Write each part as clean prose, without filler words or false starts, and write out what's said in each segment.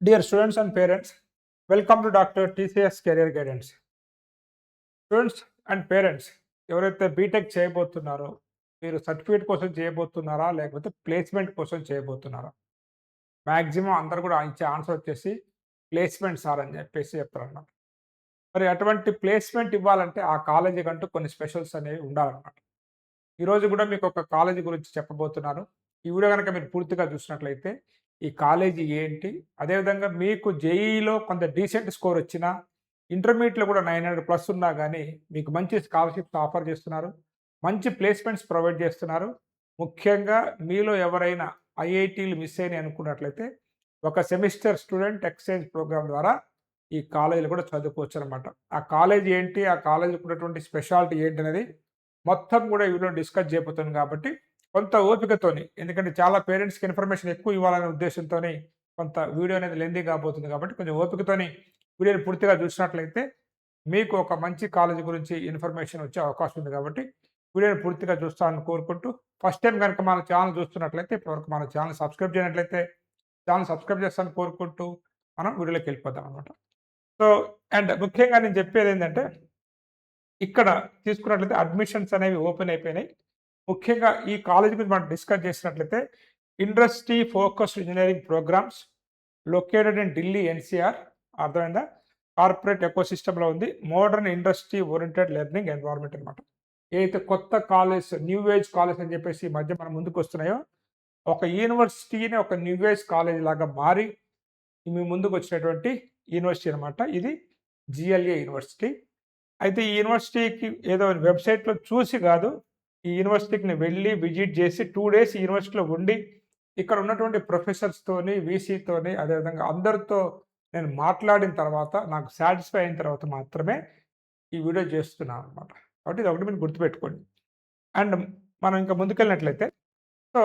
Dear students and parents, welcome to Dr. TCS Career Guidance. Students and parents ఎవరైతే BTech చేయబోతున్నారో మీరు certificate కోసం చేయబోతున్నారా లేకపోతే placement కోసం చేయబోతున్నారా? Maximum అందరు కూడా ఇచ్చే ఆన్సర్ వచ్చేసి ప్లేస్మెంట్ సార్ అని చెప్పేసి చెప్తారన్నమాట. మరి అటువంటి ప్లేస్మెంట్ ఇవ్వాలంటే ఆ కాలేజీ కంటూ కొన్ని స్పెషల్స్ అనేవి ఉండాలన్నమాట. ఈరోజు కూడా మీకు ఒక కాలేజీ గురించి చెప్పబోతున్నాను. ఈ వీడియో కనుక మీరు పూర్తిగా చూసినట్లయితే ఈ కాలేజీ ఏంటి, అదేవిధంగా మీకు జేఈలో కొంత డీసెంట్ స్కోర్ వచ్చినా ఇంటర్మీడియట్లో కూడా 900+ ఉన్నా కానీ మీకు మంచి స్కాలర్షిప్స్ ఆఫర్ చేస్తున్నారు, మంచి ప్లేస్మెంట్స్ ప్రొవైడ్ చేస్తున్నారు. ముఖ్యంగా మీలో ఎవరైనా ఐఐటీలు మిస్ అయినాయి అనుకున్నట్లయితే ఒక సెమిస్టర్ స్టూడెంట్ ఎక్స్చేంజ్ ప్రోగ్రామ్ ద్వారా ఈ కాలేజీలు కూడా చదువుకోవచ్చు అనమాట. ఆ కాలేజీ ఏంటి, ఆ కాలేజీకి ఉన్నటువంటి స్పెషాలిటీ ఏంటి అనేది మొత్తం కూడా ఈ వీడియో డిస్కస్ చేయబోతుంది. కాబట్టి కొంత ఓపికతోని, ఎందుకంటే చాలా పేరెంట్స్కి ఇన్ఫర్మేషన్ ఎక్కువ ఇవ్వాలనే ఉద్దేశంతోని కొంత వీడియో అనేది లెందీ కాబోతుంది. కాబట్టి కొంచెం ఓపికతోని వీడియోని పూర్తిగా చూసినట్లయితే మీకు ఒక మంచి కాలేజీ గురించి ఇన్ఫర్మేషన్ వచ్చే అవకాశం ఉంది. కాబట్టి వీడియోని పూర్తిగా చూస్తానని కోరుకుంటూ, ఫస్ట్ టైం కనుక మన ఛానల్ చూస్తున్నట్లయితే ఇప్పటివరకు మన ఛానల్ సబ్స్క్రైబ్ చేయనట్లయితే ఛానల్ సబ్స్క్రైబ్ చేస్తానని కోరుకుంటూ మనం వీడియోలోకి వెళ్ళిపోతాం అనమాట. సో అండ్ ముఖ్యంగా నేను చెప్పేది ఏంటంటే, ఇక్కడ తీసుకున్నట్లయితే అడ్మిషన్స్ అనేవి ఓపెన్ అయిపోయినాయి. ముఖ్యంగా ఈ కాలేజ్ గురించి మనం డిస్కస్ చేసినట్లయితే industry focused engineering programs located in Delhi NCR, అర్థమైందా? కార్పొరేట్ ఎకోసిస్టంలో ఉంది. Modern industry oriented learning environment అనమాట. ఏదైతే కొత్త కాలేజ్, న్యూ ఏజ్ కాలేజ్ అని చెప్పేసి ఈ మధ్య మనం ముందుకు వస్తున్నాయో, ఒక యూనివర్సిటీని ఒక న్యూ ఏజ్ కాలేజ్ లాగా మారి మీ ముందుకు వచ్చినటువంటి యూనివర్సిటీ అనమాట. ఇది జిఎల్ఏ యూనివర్సిటీ. అయితే ఈ యూనివర్సిటీకి ఏదో వెబ్సైట్లో చూసి కాదు, ఈ యూనివర్సిటీకి వెళ్ళి విజిట్ చేసి 2 days ఈ యూనివర్సిటీలో ఉండి ఇక్కడ ఉన్నటువంటి ప్రొఫెసర్స్తోని, వీసీతోని, అదేవిధంగా అందరితో నేను మాట్లాడిన తర్వాత నాకు సాటిస్ఫై అయిన తర్వాత మాత్రమే ఈ వీడియో చేస్తున్నాను అనమాట. కాబట్టి ఇది ఒకటి మీరు గుర్తుపెట్టుకోండి. అండ్ మనం ఇంకా ముందుకెళ్ళినట్లయితే, సో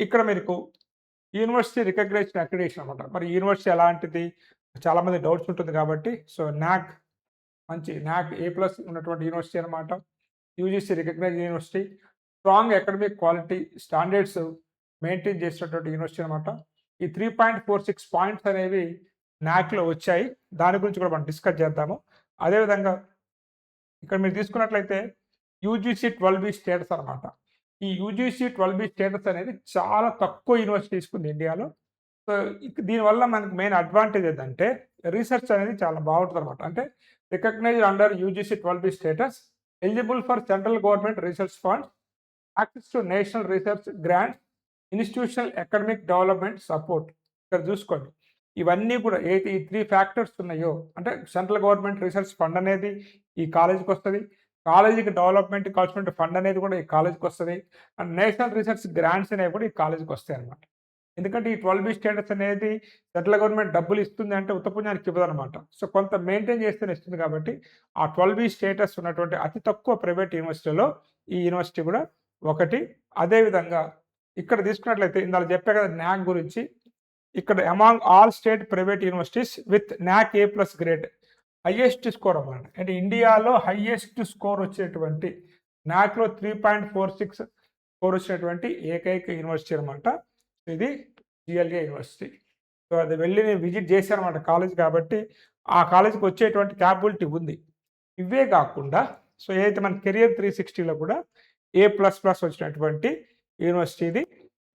ఇక్కడ మీకు యూనివర్సిటీ రికగ్నైజ్డ్ అక్రిడేషన్ అనమాట. మరి యూనివర్సిటీ ఎలాంటిది, చాలామంది డౌట్స్ ఉంటుంది. కాబట్టి సో నాక్ మంచి నాక్ A+ ఉన్నటువంటి యూనివర్సిటీ అనమాట. UGC recognise university, strong academic quality standards maintain చేసినటువంటి యూనివర్సిటీ అనమాట. ఈ 3.46 పాయింట్స్ అనేవి నాక్లో వచ్చాయి. దాని గురించి కూడా మనం డిస్కస్ చేద్దాము. అదేవిధంగా ఇక్కడ మీరు తీసుకున్నట్లయితే యూజీసీ 12B స్టేటస్ అనమాట. ఈ యూజీసీ 12B స్టేటస్ అనేది చాలా తక్కువ యూనివర్సిటీ తీసుకుంది ఇండియాలో. సో దీనివల్ల మనకి మెయిన్ అడ్వాంటేజ్ ఏంటంటే రీసెర్చ్ అనేది చాలా బాగుంటుంది అనమాట. అంటే recognised under UGC 12B status, eligible for central government research fund, access to national research grants, institutional academic development support. ఇక్కడ చూసుకోండి, ఇవన్నీ కూడా ఏదైతే ఈ 3 ఫ్యాక్టర్స్ ఉన్నాయో, అంటే సెంట్రల్ గవర్నమెంట్ రీసెర్చ్ ఫండ్ అనేది ఈ కాలేజీకి వస్తుంది, కాలేజీకి డెవలప్మెంట్ కావాల్సిన ఫండ్ అనేది కూడా ఈ కాలేజీకి వస్తుంది, అండ్ నేషనల్ రీసెర్చ్ గ్రాంట్స్ అనేవి కూడా ఈ కాలేజీకి వస్తాయి అనమాట. ఎందుకంటే ఈ 12B స్టేటస్ అనేది సెంట్రల్ గవర్నమెంట్ డబ్బులు ఇస్తుంది అంటే ఉత్తపుణ్యానికి ఇవ్వదు అనమాట. సో కొంత మెయింటైన్ చేస్తేనే ఇస్తుంది. కాబట్టి ఆ 12B స్టేటస్ ఉన్నటువంటి అతి తక్కువ ప్రైవేట్ యూనివర్సిటీలో ఈ యూనివర్సిటీ కూడా ఒకటి. అదేవిధంగా ఇక్కడ తీసుకున్నట్లయితే ఇందాక చెప్పే కదా నాక్ గురించి, ఇక్కడ among all state private universities with నాక్ A+ గ్రేడ్ హైయెస్ట్ స్కోర్ అన్నమాట. అంటే ఇండియాలో హైయెస్ట్ స్కోర్ వచ్చేటువంటి నాక్లో 3.46 స్కోర్ వచ్చినటువంటి ఏకైక యూనివర్సిటీ అనమాట ఇది జిఎల్ఏ యూనివర్సిటీ. సో అది వెళ్ళి నేను విజిట్ చేశాను అనమాట కాలేజ్. కాబట్టి ఆ కాలేజీకి వచ్చేటువంటి క్యాపబిలిటీ ఉంది. ఇవే కాకుండా సో ఏదైతే మన కెరియర్ 360లో కూడా A++ వచ్చినటువంటి యూనివర్సిటీ ఇది.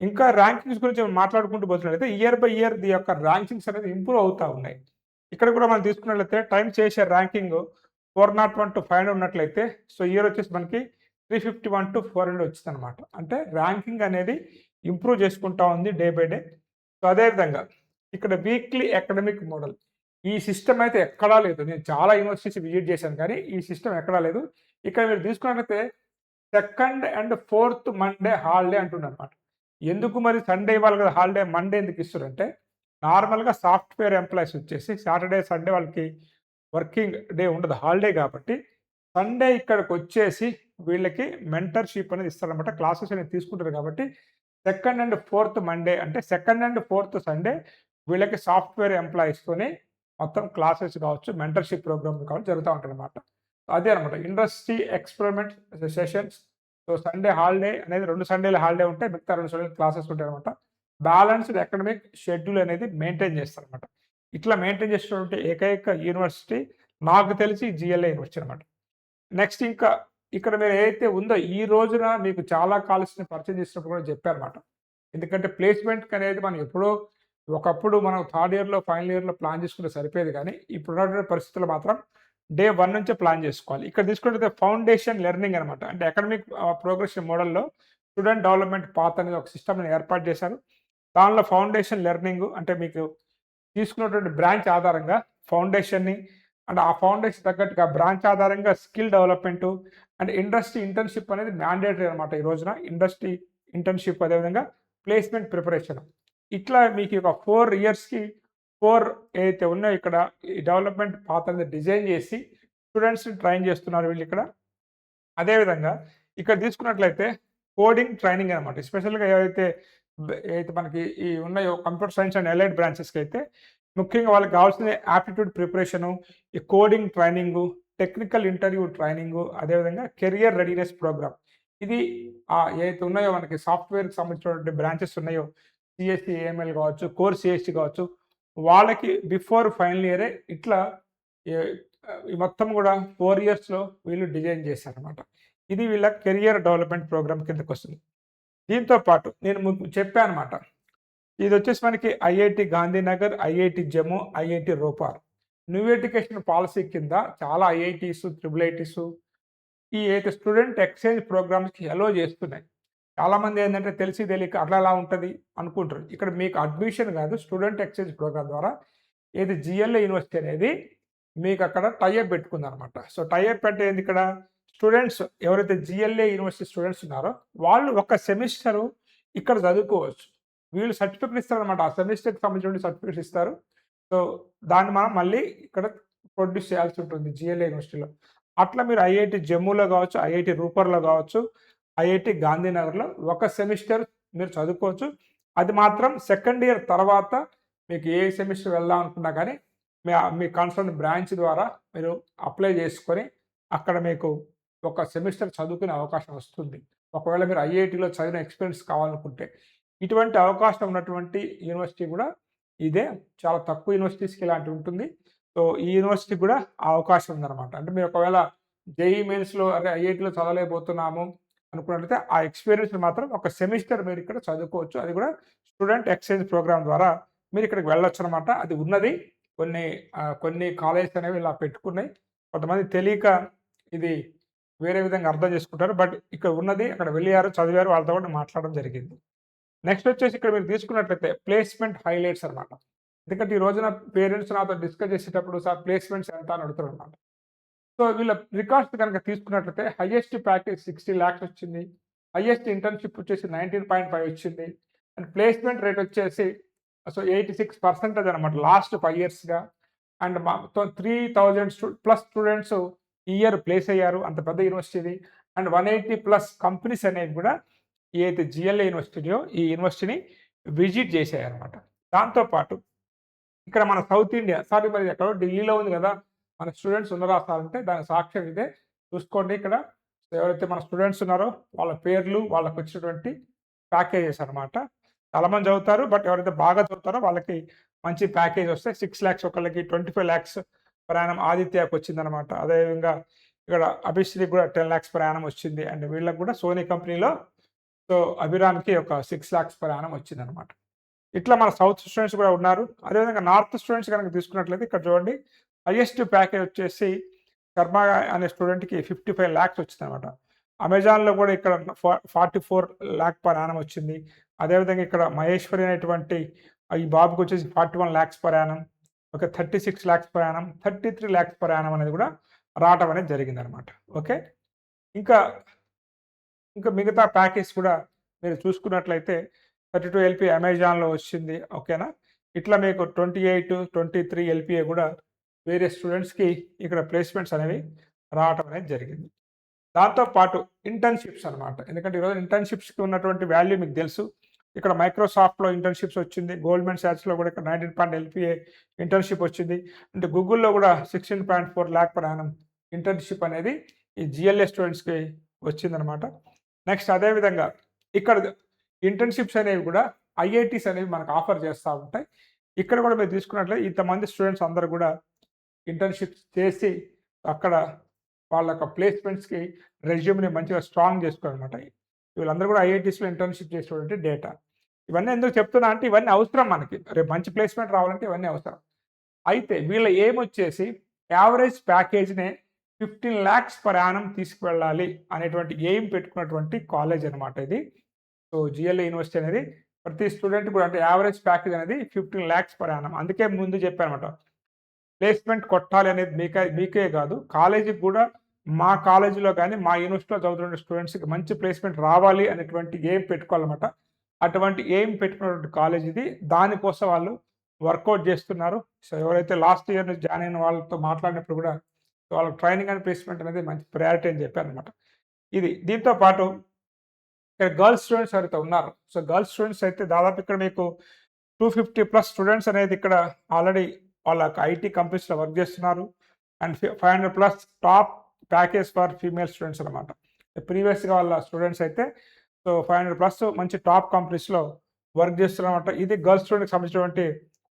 ఇంకా ర్యాంకింగ్స్ గురించి మాట్లాడుకుంటూ పోతున్నట్లయితే ఇయర్ బై ఇయర్ ది యొక్క ర్యాంకింగ్స్ అనేది ఇంప్రూవ్ అవుతూ ఉన్నాయి. ఇక్కడ కూడా మనం తీసుకున్నట్లయితే టైమ్ చేసే ర్యాంకింగ్ 401 to 500 ఉన్నట్లయితే, సో ఇయర్ వచ్చేసి మనకి 351 to 400 వచ్చింది అనమాట. అంటే ర్యాంకింగ్ అనేది ఇంప్రూవ్ చేసుకుంటా ఉంది డే బై డే. సో అదేవిధంగా ఇక్కడ వీక్లీ అకాడమిక్ మోడల్, ఈ సిస్టమ్ అయితే ఎక్కడా లేదు. నేను చాలా యూనివర్సిటీస్ విజిట్ చేశాను కానీ ఈ సిస్టమ్ ఎక్కడా లేదు. ఇక్కడ మీరు తీసుకున్నట్లయితే 2nd and 4th Monday holiday అంటున్నారు అనమాట. ఎందుకు మరి సండే ఇవ్వాలి కదా హాలిడే, మండే ఎందుకు ఇస్తారంటే, నార్మల్గా సాఫ్ట్వేర్ ఎంప్లాయీస్ వచ్చేసి సాటర్డే సండే వాళ్ళకి వర్కింగ్ డే ఉండదు, హాలిడే. కాబట్టి సండే ఇక్కడికి వచ్చేసి వీళ్ళకి మెంటర్షిప్ అనేది ఇస్తారనమాట. క్లాసెస్ అనేది తీసుకుంటారు. కాబట్టి 2nd and 4th మండే అంటే 2nd and 4th సండే వీళ్ళకి సాఫ్ట్వేర్ ఎంప్లాయీస్తోనే మొత్తం క్లాసెస్ కావచ్చు, మెంటర్షిప్ ప్రోగ్రామ్ కావచ్చు జరుగుతూ ఉంటాయి అనమాట. అదే అనమాట industry experiment sessions. So Sunday holiday అనేది 2 సండేలు హాలిడే ఉంటాయి, మిగతా 2 సండేలు క్లాసెస్ ఉంటాయి అనమాట. బ్యాలెన్స్డ్ అకాడమిక్ షెడ్యూల్ అనేది మెయింటైన్ చేస్తారనమాట. ఇట్లా మెయింటైన్ చేసేటువంటి ఏకైక యూనివర్సిటీ నాకు తెలిసి జిఎల్ఏ యూనివర్సిటీ అనమాట. నెక్స్ట్ ఇంకా ఇక్కడ మీరు ఏదైతే ఉందో ఈ రోజున మీకు చాలా కాలేజ్‌ని పరిచయం చేసినప్పుడు కూడా చెప్పారన్నమాట. ఎందుకంటే ప్లేస్‌మెంట్‌కి అనేది మనం ఎప్పుడో ఒకప్పుడు మనం థర్డ్ ఇయర్‌లో, ఫైనల్ ఇయర్‌లో ప్లాన్ చేసుకుంటే సరిపోయేది గానీ, ఇప్పుడున్నటువంటి పరిస్థితుల్లో మాత్రం డే 1 నుంచే ప్లాన్ చేసుకోవాలి. ఇక్కడ తీసుకుంటే ఫౌండేషన్ లెర్నింగ్ అనమాట. అంటే అకాడమిక్ ప్రోగ్రెషన్ మోడల్‌లో స్టూడెంట్ డెవలప్‌మెంట్ పాత్ అనేది ఒక సిస్టమ్‌ని ఏర్పాటు చేశారు. దానిలో ఫౌండేషన్ లెర్నింగ్ అంటే మీకు తీసుకున్నటువంటి బ్రాంచ్ ఆధారంగా ఫౌండేషన్‌ని అండ్ ఆ ఫౌండేషన్ తగ్గట్టుగా బ్రాంచ్ ఆధారంగా skill development and industry internship అనేది మ్యాండేటరీ అనమాట ఈ రోజున. ఇండస్ట్రీ ఇంటర్న్‌షిప్ అదేవిధంగా ప్లేస్‌మెంట్ ప్రిపరేషన్. ఇట్లా మీకు ఒక 4 ఇయర్స్‌కి 4 ఏదైతే ఉన్నాయో ఇక్కడ ఈ డెవలప్‌మెంట్ పాత్ అనేది డిజైన్ చేసి స్టూడెంట్స్‌ని ట్రైన్ చేస్తున్నారు వీళ్ళిక్కడ. అదేవిధంగా ఇక్కడ తీసుకున్నట్లయితే కోడింగ్ ట్రైనింగ్ అనమాట. ఎస్పెషల్‌గా ఏవైతే మనకి ఈ ఉన్నాయో కంప్యూటర్ సైన్స్ అండ్ అలైడ్ బ్రాంచెస్‌కి అయితే ముఖ్యంగా వాళ్ళకి కావాల్సిన యాప్టిట్యూడ్ ప్రిపరేషను, ఈ coding training, technical interview training, అదేవిధంగా కెరియర్ రెడీనెస్ ప్రోగ్రామ్. ఇది ఏవైతే ఉన్నాయో మనకి సాఫ్ట్‌వేర్‌కి సంబంధించినటువంటి బ్రాంచెస్ ఉన్నాయో సీఎస్‌సి, ఏఎంఎల్ కావచ్చు, కోర్ సీఎస్‌సి కావచ్చు, వాళ్ళకి బిఫోర్ ఫైనల్ ఇయరే ఇట్లా ఏ ఈ మొత్తం కూడా 4 ఇయర్స్‌లో వీళ్ళు డిజైన్ చేశారనమాట. ఇది వీళ్ళ కెరియర్ డెవలప్‌మెంట్ ప్రోగ్రామ్ కిందకొస్తుంది. దీంతో పాటు నేను మీకు చెప్పానమాట. ఇదొచ్చేసి మనకి IIT Gandhinagar, IIT Jammu, IIT Ropar. New education policy కింద చాలా ఐఐటీస్, ట్రిపుల్ ఐటీస్ ఈ ఏదైతే స్టూడెంట్ ఎక్స్‌చేంజ్ ప్రోగ్రామ్స్‌కి అలో చేస్తున్నాయి. చాలామంది ఏందంటే తెలిసి తెలియక అట్లా ఎలా ఉంటది అనుకుంటారు. ఇక్కడ మీకు అడ్మిషన్ కాదు స్టూడెంట్ ఎక్స్‌చేంజ్ ప్రోగ్రామ్ ద్వారా ఏది జిఎల్ఏ యూనివర్సిటీ అనేది మీకు అక్కడ టై అప్ పెట్టుకుందనమాట. సో టై అప్ అంటే ఏంది ఇక్కడ స్టూడెంట్స్ ఎవరైతే జిఎల్ఏ యూనివర్సిటీ స్టూడెంట్స్ ఉన్నారో వాళ్ళు ఒక సెమిస్టరు ఇక్కడ చదువుకోవచ్చు. వీళ్ళు సర్టిఫికేట్ ఇస్తారనమాట. ఆ సెమిస్టర్‌కి సంబంధించిన సర్టిఫికేట్స్ ఇస్తారు. సో దాన్ని మనం మళ్ళీ ఇక్కడ ప్రొడ్యూస్ చేయాల్సి ఉంటుంది జిఎల్ఏ యూనివర్సిటీలో. అట్లా మీరు ఐఐటీ జమ్మూలో కావచ్చు, ఐఐటీ రూపర్‌లో కావచ్చు, ఐఐటీ గాంధీనగర్‌లో ఒక సెమిస్టర్ మీరు చదువుకోవచ్చు. అది మాత్రం సెకండ్ ఇయర్ తర్వాత మీకు ఏ సెమిస్టర్ వెళ్దాం అనుకున్నా కానీ మీ కన్సర్న్ బ్రాంచ్ ద్వారా మీరు అప్లై చేసుకొని అక్కడ మీకు ఒక సెమిస్టర్ చదువుకునే అవకాశం వస్తుంది. ఒకవేళ మీరు ఐఐటీలో చదివిన ఎక్స్‌పీరియన్స్ కావాలనుకుంటే. ఇటువంటి అవకాశం ఉన్నటువంటి యూనివర్సిటీ కూడా ఇదే. చాలా తక్కువ యూనివర్సిటీస్‌కి ఇలాంటివి ఉంటుంది. సో, ఈ యూనివర్సిటీకి కూడా ఆ అవకాశం ఉందన్నమాట. అంటే మీరు ఒకవేళ జేఈఈ మెయిన్స్‌లో అరే ఐఐటీలో చదవలేకపోతున్నాము అనుకున్నట్లయితే ఆ ఎక్స్‌పీరియన్స్‌ని మాత్రం ఒక సెమిస్టర్ మీరు ఇక్కడ చదువుకోవచ్చు. అది కూడా స్టూడెంట్ ఎక్స్‌చేంజ్ ప్రోగ్రామ్ ద్వారా మీరు ఇక్కడికి వెళ్ళొచ్చనమాట. అది ఉన్నది. కొన్ని కాలేజెస్ అనేవి ఇలా పెట్టుకున్నాయి. కొంతమంది తెలియక ఇది వేరే విధంగా అర్థం చేసుకుంటారు. బట్ ఇక్కడ ఉన్నది అక్కడ వెళ్లారు, చదివారు వాళ్ళతో కూడా మాట్లాడడం జరిగింది. నెక్స్ట్ వచ్చేసి ఇక్కడ మీరు తీసుకున్నట్లయితే ప్లేస్‌మెంట్ హైలైట్స్ అన్నమాట. ఎందుకంటే ఈ రోజున పేరెంట్స్ నాతో డిస్కస్ చేసేటప్పుడు సార్ ప్లేస్‌మెంట్స్ ఎంత అని అడుగుతారన్నమాట. సో వీళ్ళ రికార్డ్స్ గనుక తీసుకున్నట్లయితే హైయెస్ట్ ప్యాకేజ్ 60 లాక్స్ వచ్చింది. హైయెస్ట్ ఇంటర్న్‌షిప్ వచ్చేసి 19.5 వచ్చింది. అండ్ ప్లేస్‌మెంట్ రేట్ వచ్చేసి 86% అనమాట లాస్ట్ 5 ఇయర్స్‌గా. అండ్ మొత్తం 3000 ప్లస్ స్టూడెంట్స్ ఈ ఇయర్ ప్లేస్ అయ్యారు. అంత పెద్ద యూనివర్సిటీ ఇది. అండ్ 180 ప్లస్ కంపెనీస్ అనేవి కూడా ఏదైతే జిఎల్ఏ యూనివర్సిటీయో ఈ యూనివర్సిటీని విజిట్ చేశాయన్నమాట. దాంతో పాటు ఇక్కడ మన సౌత్ ఇండియా సారీ మరి ఎక్కడో ఢిల్లీలో ఉంది కదా! మన స్టూడెంట్స్ ఉన్నారా సార్ అంటే దానికి సాక్ష్యం ఇదే. చూసుకోండి ఇక్కడ ఎవరైతే మన స్టూడెంట్స్ ఉన్నారో వాళ్ళ పేర్లు, వాళ్ళకొచ్చినటువంటి ప్యాకేజెస్ అనమాట. చాలామంది చదువుతారు. బట్ ఎవరైతే బాగా చదువుతారో వాళ్ళకి మంచి ప్యాకేజ్ వస్తాయి. 6 లాక్స్ ఒకళ్ళకి 25 లాక్స్ పర్ యానం ఆదిత్యకి వచ్చిందనమాట. అదేవిధంగా ఇక్కడ అభిశ్రీకి కూడా 10 లాక్స్ పర్ యానం వచ్చింది. అండ్ వీళ్ళకి కూడా సోనీ కంపెనీలో సో అభిరామ్‌కి ఒక 6 లాక్స్ పర్ యానం వచ్చిందనమాట. ఇట్లా మన సౌత్ స్టూడెంట్స్ కూడా ఉన్నారు. అదేవిధంగా నార్త్ స్టూడెంట్స్ గనక తీసుకున్నట్లయితే ఇక్కడ చూడండి హైయెస్ట్ ప్యాకేజ్ వచ్చేసి శర్మ అనే స్టూడెంట్‌కి 55 లాక్స్ వచ్చిందనమాట. అమెజాన్‌లో కూడా ఇక్కడ 44 లాక్ పర్ యానం వచ్చింది. అదేవిధంగా ఇక్కడ మహేశ్వరి అనేటువంటి ఈ బాబుకి వచ్చేసి 41 లాక్స్ పర్ యానం. ఒక 36 lakhs per annum, 33 lakhs per annum అనేది కూడా రావటం అనేది జరిగిందనమాట. ఓకే. ఇంకా ఇంకా మిగతా ప్యాకేజ్ కూడా మీరు చూసుకున్నట్లయితే 32 ఎల్‌పీ అమెజాన్‌లో వచ్చింది. ఓకేనా. ఇట్లా మీకు 28, 23 ఎల్‌పీఏ కూడా వేరే స్టూడెంట్స్‌కి ఇక్కడ ప్లేస్‌మెంట్స్ అనేవి రావటం అనేది జరిగింది. దాంతో పాటు ఇంటర్న్‌షిప్స్ అనమాట. ఎందుకంటే ఈరోజు ఇంటర్న్‌షిప్స్‌కి ఉన్నటువంటి వాల్యూ మీకు తెలుసు. ఇక్కడ మైక్రోసాఫ్ట్‌లో ఇంటర్న్‌షిప్స్ వచ్చింది. గోల్డ్‌మన్ సాక్స్‌లో కూడా ఇక్కడ 19 ఎల్‌పీఏ ఇంటర్న్‌షిప్ వచ్చింది. అంటే గూగుల్‌లో కూడా 16.4 లాక్ పర్ యానం ఇంటర్న్‌షిప్ అనేది ఈ జిఎల్ఏ స్టూడెంట్స్‌కి వచ్చిందనమాట. నెక్స్ట్ అదే విధంగా ఇక్కడ ఇంటర్న్‌షిప్స్ అనేవి కూడా ఐఐటీస్ అనేవి మనకు ఆఫర్ చేస్తూ ఉంటాయి. ఇక్కడ కూడా మీరు తీసుకున్నట్లయితే ఇంతమంది స్టూడెంట్స్ అందరూ కూడా ఇంటర్న్‌షిప్స్ చేసి అక్కడ వాళ్ళ యొక్క ప్లేస్‌మెంట్స్‌కి రెజ్యూమ్‌ని మంచిగా స్ట్రాంగ్ చేసుకోవాలనమాట. వీళ్ళందరూ కూడా ఐఐటీస్‌లో ఇంటర్న్‌షిప్ చేసేటువంటి డేటా. ఇవన్నీ ఎందుకు చెప్తున్నా అంటే ఇవన్నీ అవసరం మనకి. రేపు మంచి ప్లేస్‌మెంట్ రావాలంటే ఇవన్నీ అవసరం. అయితే వీళ్ళ ఎయిమ్ వచ్చేసి యావరేజ్ ప్యాకేజ్‌నే 15,00,000 పర్ యానమ్ తీసుకువెళ్ళాలి అనేటువంటి ఎయిమ్ పెట్టుకున్నటువంటి కాలేజ్ అనమాట ఇది. సో, జిఎల్ఈ యూనివర్సిటీ అనేది ప్రతి స్టూడెంట్ కూడా అంటే యావరేజ్ ప్యాకేజ్ అనేది 15,00,000 పర్ యానమ్. అందుకే ముందు చెప్పానమాట. ప్లేస్‌మెంట్ కొట్టాలి అనేది మీకే కాదు, కాలేజీకి కూడా మా కాలేజీలో గానీ, మా యూనివర్సిటీలో చదువుతున్న స్టూడెంట్స్‌కి మంచి ప్లేస్‌మెంట్ రావాలి అనేటువంటి ఎయిమ్ పెట్టుకోవాలన్నమాట. అటువంటి ఎయిమ్ పెట్టుకున్నటువంటి కాలేజ్ ఇది. దానికోసం వాళ్ళు వర్కౌట్ చేస్తున్నారు. సో, ఎవరైతే లాస్ట్ ఇయర్ నుంచి జాయిన్ అయిన వాళ్ళతో మాట్లాడినప్పుడు కూడా వాళ్ళకి ట్రైనింగ్ అండ్ ప్లేస్‌మెంట్ అనేది మంచి ప్రయారిటీ అని చెప్పారనమాట. ఇది. దీంతో పాటు ఇక్కడ గర్ల్స్ స్టూడెంట్స్ ఎవరైతే ఉన్నారో, సో గర్ల్స్ స్టూడెంట్స్ అయితే దాదాపు ఇక్కడ మీకు 250+ స్టూడెంట్స్ అనేది ఇక్కడ ఆల్రెడీ వాళ్ళ ఐటీ కంపెనీస్‌లో వర్క్ చేస్తున్నారు. And 500+ top package for female students అనమాట. ప్రీవియస్‌గా వాళ్ళ స్టూడెంట్స్ అయితే సో 500+ మంచి టాప్ కంపెనీస్‌లో వర్క్ చేస్తున్నారన్నమాట. ఇది గర్ల్స్ స్టూడెంట్‌కి సంబంధించినటువంటి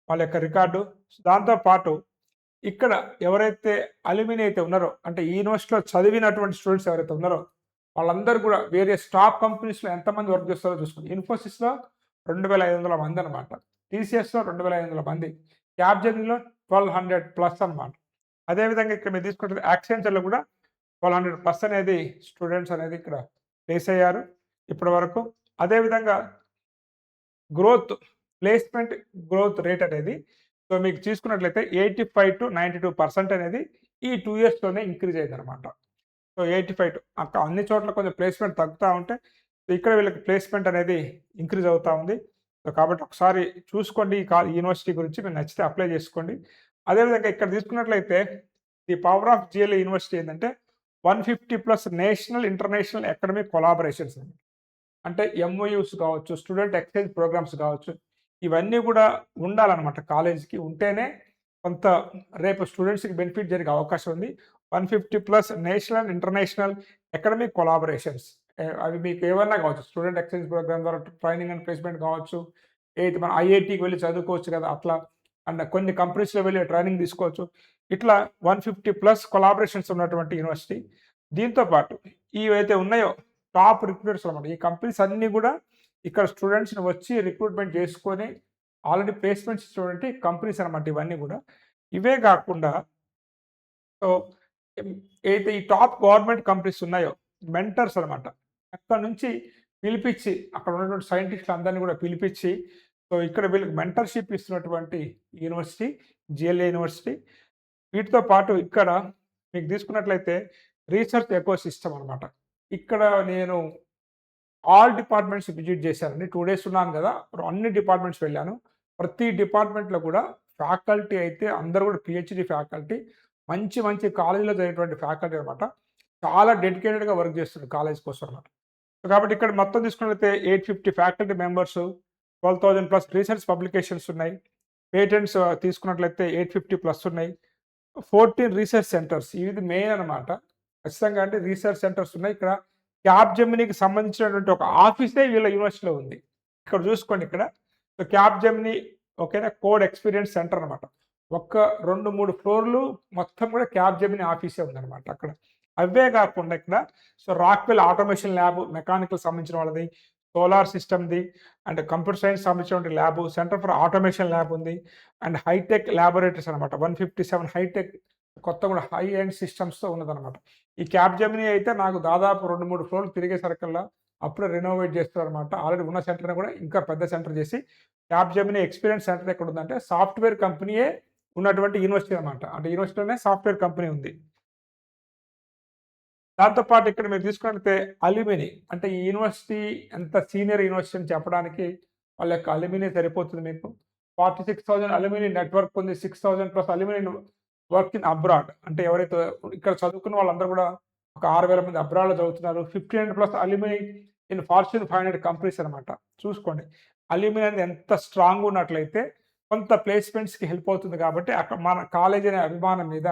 వాళ్ళ యొక్క రికార్డు. దాంతో పాటు ఇక్కడ ఎవరైతే అలుమిని అయితే ఉన్నారో, అంటే ఈ యూనివర్సిటీలో చదివినటువంటి స్టూడెంట్స్ ఎవరైతే ఉన్నారో వాళ్ళందరూ కూడా వేరియస్ టాప్ కంపెనీస్‌లో ఎంతమంది వర్క్ చేస్తారో చూసుకోండి. ఇన్ఫోసిస్‌లో 2,500 మంది అనమాట. టీసీఎస్‌లో 2,500 మంది. క్యాప్‌జెమినీలో 1,200+ అనమాట. అదేవిధంగా ఇక్కడ మీరు తీసుకుంటే యాక్సెంచర్‌లో కూడా 1,200+ అనేది స్టూడెంట్స్ అనేది ఇక్కడ ప్లేస్ అయ్యారు ఇప్పటి వరకు. అదేవిధంగా ప్లేస్‌మెంట్ గ్రోత్ రేట్ అనేది సో మీకు చూసుకున్నట్లయితే 85-92% అనేది ఈ 2 ఇయర్స్‌లోనే ఇంక్రీజ్ అయిందనమాట. సో 85 అన్ని చోట్ల కొంచెం ప్లేస్‌మెంట్ తగ్గుతా ఉంటే, ఇక్కడ వీళ్ళకి ప్లేస్‌మెంట్ అనేది ఇంక్రీజ్ అవుతా ఉంది. సో కాబట్టి ఒకసారి చూసుకోండి ఈ యూనివర్సిటీ గురించి. మీకు నచ్చితే అప్లై చేసుకోండి. అదేవిధంగా ఇక్కడ తీసుకున్నట్లయితే the power of GLE university ఏంటంటే 150+ నేషనల్, ఇంటర్నేషనల్ అకాడమిక్ కొలాబరేషన్స్ అండి. అంటే ఎంఓయూస్ కావచ్చు, స్టూడెంట్ ఎక్స్చేంజ్ ప్రోగ్రామ్స్ కావచ్చు, ఇవన్నీ కూడా ఉండాలన్నమాట కాలేజీకి. ఉంటేనే కొంత రేపు స్టూడెంట్స్‌కి బెనిఫిట్ జరిగే అవకాశం ఉంది. 150+ national and international academic collaborations. అవి మీకు ఏవన్నా కావచ్చు. స్టూడెంట్ ఎక్స్చేంజ్ ప్రోగ్రామ్ ద్వారా ట్రైనింగ్ అండ్ ప్లేస్‌మెంట్ కావచ్చు. ఏది మన ఐఐటీకి వెళ్లి చదువుకోవచ్చు కదా! అట్లా. అండ్ కొన్ని కంపెనీస్‌లో వెళ్లి ట్రైనింగ్ తీసుకోవచ్చు. ఇట్లా 150+ కొలాబరేషన్స్ ఉన్నటువంటి యూనివర్సిటీ. దీంతో పాటు ఇవైతే ఉన్నాయో టాప్ రిక్రూటర్స్ అనమాట. ఈ కంపెనీస్ అన్నీ కూడా ఇక్కడ స్టూడెంట్స్‌ని వచ్చి రిక్రూట్‌మెంట్ చేసుకొని ఆల్రెడీ ప్లేస్‌మెంట్స్ ఇచ్చినటువంటి కంపెనీస్ అనమాట ఇవన్నీ కూడా. ఇవే కాకుండా సో, ఏదైతే ఈ టాప్ గవర్నమెంట్ కంపెనీస్ ఉన్నాయో మెంటర్స్ అనమాట. అక్కడి నుంచి పిలిపించి అక్కడ ఉన్నటువంటి సైంటిస్టులు అందరిని కూడా పిలిపించి సో ఇక్కడ వీళ్ళకి మెంటర్‌షిప్ ఇస్తున్నటువంటి యూనివర్సిటీ జిఎల్ఏ యూనివర్సిటీ. వీటితో పాటు ఇక్కడ మీకు తీసుకున్నట్లయితే రీసెర్చ్ ఎకోసిస్టమ్ అనమాట. ఇక్కడ నేను ఆల్ డిపార్ట్మెంట్స్ విజిట్ చేశానండి. 2 డేస్ ఉన్నాను కదా! అన్ని డిపార్ట్మెంట్స్ వెళ్ళాను. ప్రతి డిపార్ట్మెంట్‌లో కూడా ఫ్యాకల్టీ అయితే అందరూ కూడా పీహెచ్‌డీ ఫ్యాకల్టీ. మంచి మంచి కాలేజీలో చదివేటువంటి ఫ్యాకల్టీ అనమాట. చాలా డెడికేటెడ్‌గా వర్క్ చేస్తున్నారు కాలేజ్ కోసం అనమాట. కాబట్టి ఇక్కడ మొత్తం తీసుకున్నట్లయితే 850 ఫ్యాకల్టీ మెంబర్స్, 12,000+ రీసెర్చ్ పబ్లికేషన్స్ ఉన్నాయి. పేటెంట్స్ తీసుకున్నట్లయితే 850+ ఉన్నాయి. 14 రీసెర్చ్ సెంటర్స్ ఇది మెయిన్ అనమాట. ఖచ్చితంగా అంటే రీసెర్చ్ సెంటర్స్ ఉన్నాయి. ఇక్కడ క్యాప్‌జెమినీకి సంబంధించినటువంటి ఒక ఆఫీసే వీళ్ళ యూనివర్సిటీలో ఉంది. ఇక్కడ చూసుకోండి ఇక్కడ. సో, క్యాప్‌జెమినీ ఓకేనా కోడ్ ఎక్స్‌పీరియన్స్ సెంటర్ అనమాట. ఒక్క 2, 3 ఫ్లోర్‌లు మొత్తం కూడా క్యాప్‌జెమినీ ఆఫీసే ఉందనమాట అక్కడ. అవే కాకుండా ఇక్కడ so, Rockwell automation lab mechanical సంబంధించిన వాళ్ళది, సోలార్ సిస్టమ్‌ది అండ్ కంప్యూటర్ సైన్స్ సంబంధించినటువంటి lab, center for automation lab ఉంది. అండ్ హైటెక్ ల్యాబొరేటరీస్ అనమాట. 157 హైటెక్ కొత్తగా హై ఎండ్ సిస్టమ్స్‌తో ఉన్నదనమాట. ఈ క్యాప్‌జెమినీ అయితే నాకు దాదాపు 2, 3 ఫ్లోర్‌లు తిరిగేసరికల్లా అప్పుడే రెనోవేట్ చేస్తారనమాట. ఆల్రెడీ ఉన్న సెంటర్‌ని కూడా ఇంకా పెద్ద సెంటర్ చేసి క్యాప్‌జెమినీ ఎక్స్‌పీరియన్స్ సెంటర్ ఎక్కడుందంటే సాఫ్ట్‌వేర్ కంపెనీయే ఉన్నటువంటి యూనివర్సిటీ అనమాట. అంటే యూనివర్సిటీలోనే సాఫ్ట్‌వేర్ కంపెనీ ఉంది. దాంతో పాటు ఇక్కడ మీరు తీసుకున్నట్లయితే అల్యూమిని అంటే ఈ యూనివర్సిటీ ఎంత సీనియర్ యూనివర్సిటీ అని చెప్పడానికి వాళ్ళ యొక్క అల్యూమిని సరిపోతుంది మీకు. 46,000 అల్యూమిని నెట్వర్క్ ఉంది. 6,000+ అల్యూమిని వర్క్ ఇన్ అబ్రాడ్. అంటే ఎవరైతే ఇక్కడ చదువుకున్న వాళ్ళందరూ కూడా ఒక 6,000 మంది అబ్రాడ్‌లో చదువుతున్నారు. 1,500+ అల్యూమిని ఇన్ ఫార్చ్యూన్ 500 కంపెనీస్ అనమాట. చూసుకోండి. అల్యూమిని అనేది ఎంత స్ట్రాంగ్ ఉన్నట్లయితే కొంత ప్లేస్‌మెంట్స్‌కి హెల్ప్ అవుతుంది కాబట్టి అక్కడ మన కాలేజీ అనే అభిమానం మీద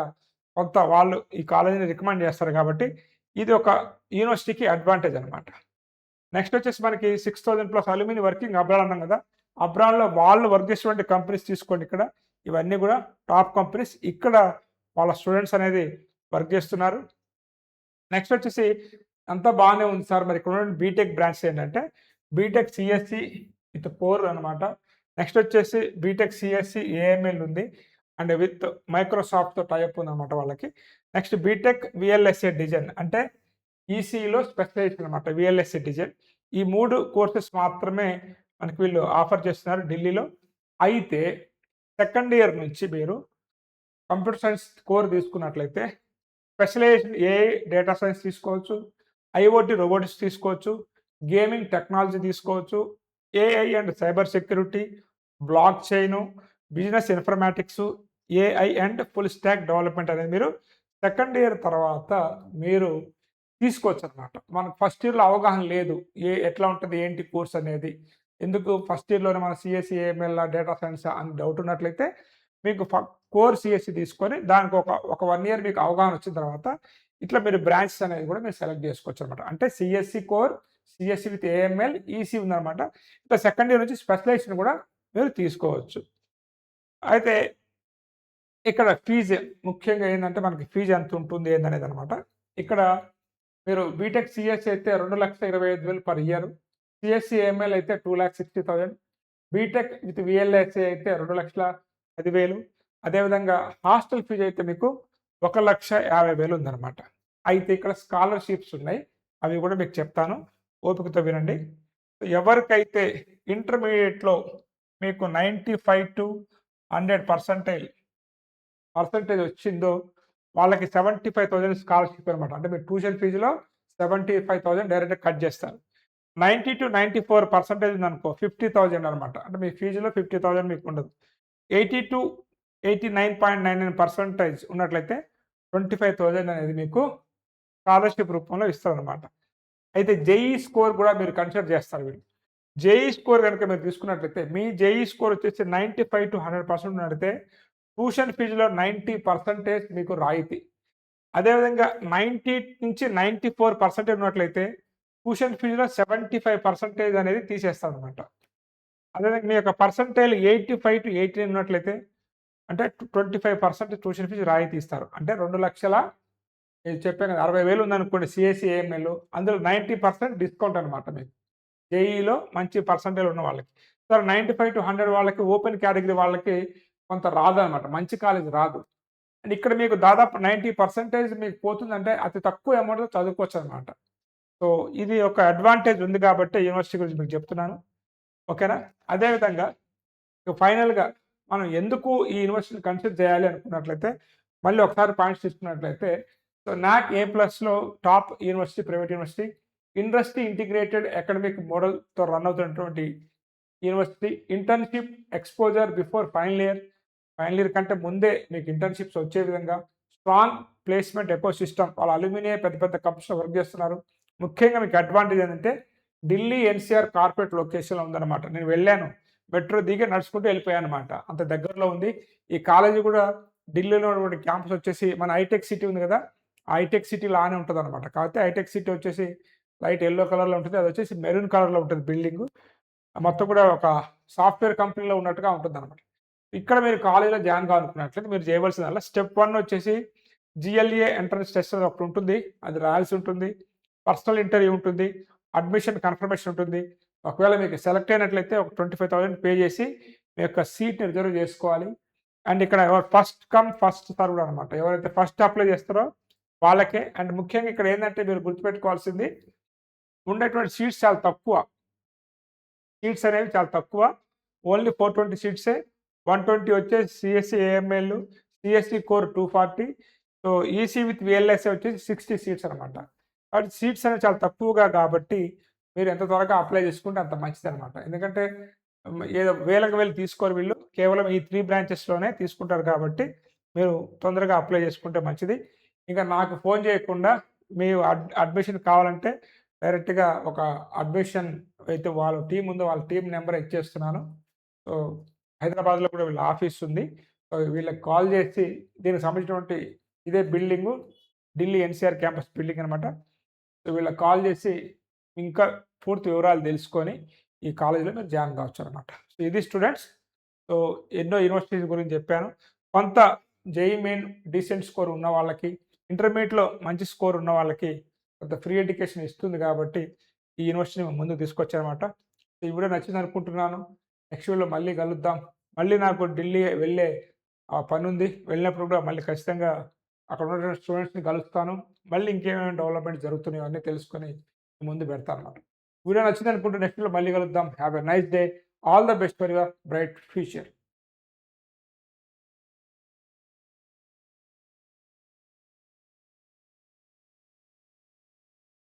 కొంత వాళ్ళు ఈ కాలేజీని రికమెండ్ చేస్తారు కాబట్టి ఇది ఒక యూనివర్సిటీకి అడ్వాంటేజ్ అనమాట. నెక్స్ట్ వచ్చేసి మనకి 6,000+ అల్యూమిని వర్కింగ్ అబ్రాడ్ అన్నాం కదా! అబ్రాడ్‌లో వాళ్ళు వర్క్ చేసేటువంటి కంపెనీస్ తీసుకోండి ఇక్కడ. ఇవన్నీ గూడా టాప్ కంపెనీస్. ఇక్కడ వాళ్ళ స్టూడెంట్స్ అనేది వర్క్ చేస్తున్నారు. నెక్స్ట్ వచ్చేసి అంతా బాగానే ఉంది సార్. మరి ఇక్కడ ఉన్న బీటెక్ బ్రాంచ్ ఏంటంటే బీటెక్ సీఎస్‌సి విత్ కోర్ అనమాట. నెక్స్ట్ వచ్చేసి బీటెక్ సీఎస్‌సి ఏఎంఎల్ ఉంది. అండ్ విత్ మైక్రోసాఫ్ట్‌తో టై అప్ ఉందన్నమాట వాళ్ళకి. నెక్స్ట్ బీటెక్ వీఎల్ఎస్ఏ డిజైన్ అంటే ఈసీఈలో స్పెషలైజేషన్ అనమాట వీఎల్ఎస్ఏ డిజైన్. ఈ 3 కోర్సెస్ మాత్రమే మనకి వీళ్ళు ఆఫర్ చేస్తున్నారు ఢిల్లీలో. అయితే సెకండ్ ఇయర్ నుంచి మీరు కంప్యూటర్ సైన్స్ కోర్ తీసుకున్నట్లయితే స్పెషలైజేషన్ ఏఐ డేటా సైన్స్ తీసుకోవచ్చు, ఐఓటీ రోబోటిక్స్ తీసుకోవచ్చు, గేమింగ్ టెక్నాలజీ తీసుకోవచ్చు, AI and cyber security, block chain, business informatics, AI and full stack development అనేది మీరు సెకండ్ ఇయర్ తర్వాత మీరు తీసుకోవచ్చు అనమాట. మనకు ఫస్ట్ ఇయర్‌లో అవగాహన లేదు. ఎట్లా ఉంటుంది ఏంటి కోర్స్ అనేది. ఎందుకు ఫస్ట్ ఇయర్‌లోనే మన సీఎస్‌సి, ఏఎంఎల్, డేటా సైన్సా అని డౌట్ ఉన్నట్లయితే మీకు కోర్ సీఎస్‌సి తీసుకొని దానికి ఒక 1 ఇయర్ మీకు అవగాహన వచ్చిన తర్వాత ఇట్లా మీరు బ్రాంచెస్ అనేది కూడా మీరు సెలెక్ట్ చేసుకోవచ్చు అనమాట. అంటే CSC core, CSC with AML, EC ఉందనమాట. ఇట్లా సెకండ్ ఇయర్ నుంచి స్పెషలైజేషన్ కూడా మీరు తీసుకోవచ్చు. అయితే ఇక్కడ ఫీజు ముఖ్యంగా ఏందంటే మనకి ఫీజు ఎంత ఉంటుంది ఏందనేది అనమాట. ఇక్కడ మీరు బీటెక్ సీఎస్‌సి అయితే 2,25,000 పర్ ఇయర్. సీఎస్‌సి ఏఎంఎల్ అయితే 2,60,000. బీటెక్ విత్ వీఎల్ఎస్ఏ అయితే 2,10,000. అదేవిధంగా హాస్టల్ ఫీజు అయితే మీకు 1,50,000 ఉందన్నమాట. అయితే ఇక్కడ స్కాలర్‌షిప్స్ ఉన్నాయి. అవి కూడా మీకు చెప్తాను. ఓపికతో వినండి. ఎవరికైతే ఇంటర్మీడియేట్‌లో మీకు 95-100% పర్సెంటేజ్ వచ్చిందో వాళ్ళకి 75,000 స్కాలర్‌షిప్ అనమాట. అంటే మీ ట్యూషన్ ఫీజులో 75,000 డైరెక్ట్‌గా కట్ చేస్తారు. 90-94% ఉందనుకో 50,000 అనమాట. అంటే మీ ఫీజులో 50,000 మీకు ఉండదు. 80-89.99% ఉన్నట్లయితే 25,000 అనేది మీకు స్కాలర్‌షిప్ రూపంలో ఇస్తారనమాట. అయితే జేఈఈ స్కోర్ కూడా మీరు కన్సిడర్ చేస్తారు వీళ్ళు. జేఈఈ స్కోర్ గనుక మీరు తీసుకున్నట్లయితే మీ జేఈఈ స్కోర్ వచ్చేసి 95-100% ఉన్నట్లయితే ట్యూషన్ ఫీజులో 90% మీకు రాయితీ. అదేవిధంగా 90-94% ఉన్నట్లయితే ట్యూషన్ ఫీజులో 75% అనేది తీసేస్తారనమాట. అదేవిధంగా మీ యొక్క పర్సెంటైల్ 85-89 ఉన్నట్లయితే అంటే 25% ట్యూషన్ ఫీజు రాయితీ ఇస్తారు. అంటే 2,00,000 నేను చెప్పాను కదా 60,000 ఉందనుకోండి సీఎస్‌సి, ఏఎంఎల్ అందులో 90% డిస్కౌంట్ అనమాట మీకు. జేఈఈలో మంచి పర్సెంటైల్ ఉన్న వాళ్ళకి. సో 95-100 వాళ్ళకి ఓపెన్ కేటగిరీ వాళ్ళకి కొంత రాదనమాట. మంచి కాలేజ్ రాదు. అండ్ ఇక్కడ మీకు దాదాపు 90% మీకు పోతుందంటే అతి తక్కువ అమౌంట్‌తో చదువుకోవచ్చనమాట. సో ఇది ఒక అడ్వాంటేజ్ ఉంది కాబట్టి యూనివర్సిటీ గురించి మీకు చెప్తున్నాను. ఓకేనా? అదేవిధంగా ఫైనల్‌గా మనం ఎందుకు ఈ యూనివర్సిటీని కన్సిడర్ చేయాలి అనుకున్నట్లయితే మళ్ళీ ఒకసారి పాయింట్స్ తీసుకున్నట్లయితే సో నాక్ ఏ+లో top university, private university, industry integrated academic మోడల్‌తో రన్ అవుతున్నటువంటి యూనివర్సిటీ, internship exposure before final year. Final year కంటే ముందే మీకు ఇంటర్న్‌షిప్స్ వచ్చే విధంగా స్ట్రాంగ్ ప్లేస్‌మెంట్ ఎకోసిస్టమ్. వాళ్ళ అల్యూమినియం పెద్ద పెద్ద కంపెనీస్‌లో వర్క్ చేస్తున్నారు. ముఖ్యంగా మీకు అడ్వాంటేజ్ ఏంటంటే ఢిల్లీ ఎన్‌సీఆర్ కార్పొరేట్ లొకేషన్‌లో ఉందన్నమాట. నేను వెళ్ళాను. మెట్రో దిగి నడుచుకుంటూ వెళ్ళిపోయానన్నమాట. అంత దగ్గరలో ఉంది. ఈ కాలేజీ కూడా ఢిల్లీలో ఉన్నటువంటి క్యాంపస్ వచ్చేసి మన హైటెక్ సిటీ ఉంది కదా! హైటెక్ సిటీ లానే ఉంటదన్నమాట. కాకపోతే హైటెక్ సిటీ వచ్చేసి లైట్ యెల్లో కలర్‌లో ఉంటుంది. అది వచ్చేసి మెరూన్ కలర్‌లో ఉంటుంది బిల్డింగు. మొత్తం కూడా ఒక సాఫ్ట్‌వేర్ కంపెనీలో ఉన్నట్టుగా ఉంటుందన్నమాట. ఇక్కడ మీరు కాలేజీలో జాయిన్ కావాలనుకున్నట్లయితే మీరు చేయవలసిందల్లా స్టెప్ 1 వచ్చేసి జీఎల్ఏ ఎంట్రన్స్ టెస్ట్ అని ఒకటి ఉంటుంది. అది రాయాల్సి ఉంటుంది. పర్సనల్ ఇంటర్వ్యూ ఉంటుంది. అడ్మిషన్ కన్ఫర్మేషన్ ఉంటుంది. ఒకవేళ మీకు సెలెక్ట్ అయినట్లయితే ఒక 25,000 పే చేసి మీ యొక్క సీట్‌ని రిజర్వ్ చేసుకోవాలి. అండ్ ఇక్కడ ఫస్ట్ కమ్ ఫస్ట్ సర్వ్డ్ అనమాట. ఎవరైతే ఫస్ట్ అప్లై చేస్తారో వాళ్ళకే. అండ్ ముఖ్యంగా ఇక్కడ ఏందంటే మీరు గుర్తుపెట్టుకోవాల్సింది ఉండేటువంటి సీట్స్ చాలా తక్కువ. సీట్స్ అనేవి చాలా తక్కువ. ఓన్లీ 420 సీట్సే. 120 వచ్చేసి CSC, AML, CSC core 240. So EC with VLSI వచ్చేసి 60 సీట్స్ అనమాట. కాబట్టి సీట్స్ అనేవి చాలా తక్కువగా కాబట్టి మీరు ఎంత త్వరగా అప్లై చేసుకుంటే అంత మంచిదనమాట. ఎందుకంటే ఏదో వేలకు వేలు తీసుకోరు వీళ్ళు. కేవలం ఈ 3 బ్రాంచెస్‌లోనే తీసుకుంటారు కాబట్టి మీరు తొందరగా అప్లై చేసుకుంటే మంచిది. ఇంకా నాకు ఫోన్ చేయకుండా మీరు అడ్మిషన్ కావాలంటే డైరెక్ట్‌గా ఒక అడ్మిషన్ అయితే వాళ్ళ టీమ్ ఉందో వాళ్ళ టీమ్ నెంబర్ ఇచ్చేస్తున్నాను. సో హైదరాబాద్‌లో కూడా వీళ్ళ ఆఫీస్ ఉంది. సో వీళ్ళకి కాల్ చేసి దీనికి సంబంధించినటువంటి ఇదే building Delhi NCR campus building అనమాట. సో వీళ్ళకి కాల్ చేసి ఇంకా పూర్తి వివరాలు తెలుసుకొని ఈ కాలేజీలో మీరు జాయిన్ కావచ్చనమాట. సో ఇది స్టూడెంట్స్. సో ఎన్నో యూనివర్సిటీస్ గురించి చెప్పాను. కొంత జేఈఈ మెయిన్ డీసెంట్ స్కోర్ ఉన్న వాళ్ళకి, ఇంటర్మీడియేట్‌లో మంచి స్కోర్ ఉన్న వాళ్ళకి కొంత ఫ్రీ ఎడ్యుకేషన్ ఇస్తుంది కాబట్టి, ఈ యూనివర్సిటీని ముందుకు తీసుకొచ్చానమాట. ఈ వీడియో నచ్చిందనుకుంటున్నాను. నెక్స్ట్ వీడియోలో మళ్ళీ కలుద్దాం. మళ్ళీ నాకు ఢిల్లీ వెళ్ళే పనుంది. వెళ్ళినప్పుడు కూడా మళ్ళీ ఖచ్చితంగా అక్కడ ఉన్నటువంటి స్టూడెంట్స్‌ని కలుస్తాను. మళ్ళీ ఇంకేమైనా డెవలప్‌మెంట్ జరుగుతున్నాయో అన్నీ తెలుసుకొని మీ ముందు పెడతానన్నమాట. వీడియో నచ్చిందనుకుంటే నెక్స్ట్ వీడియోలో మళ్ళీ కలుద్దాం. Have a nice day. All the best for your bright future.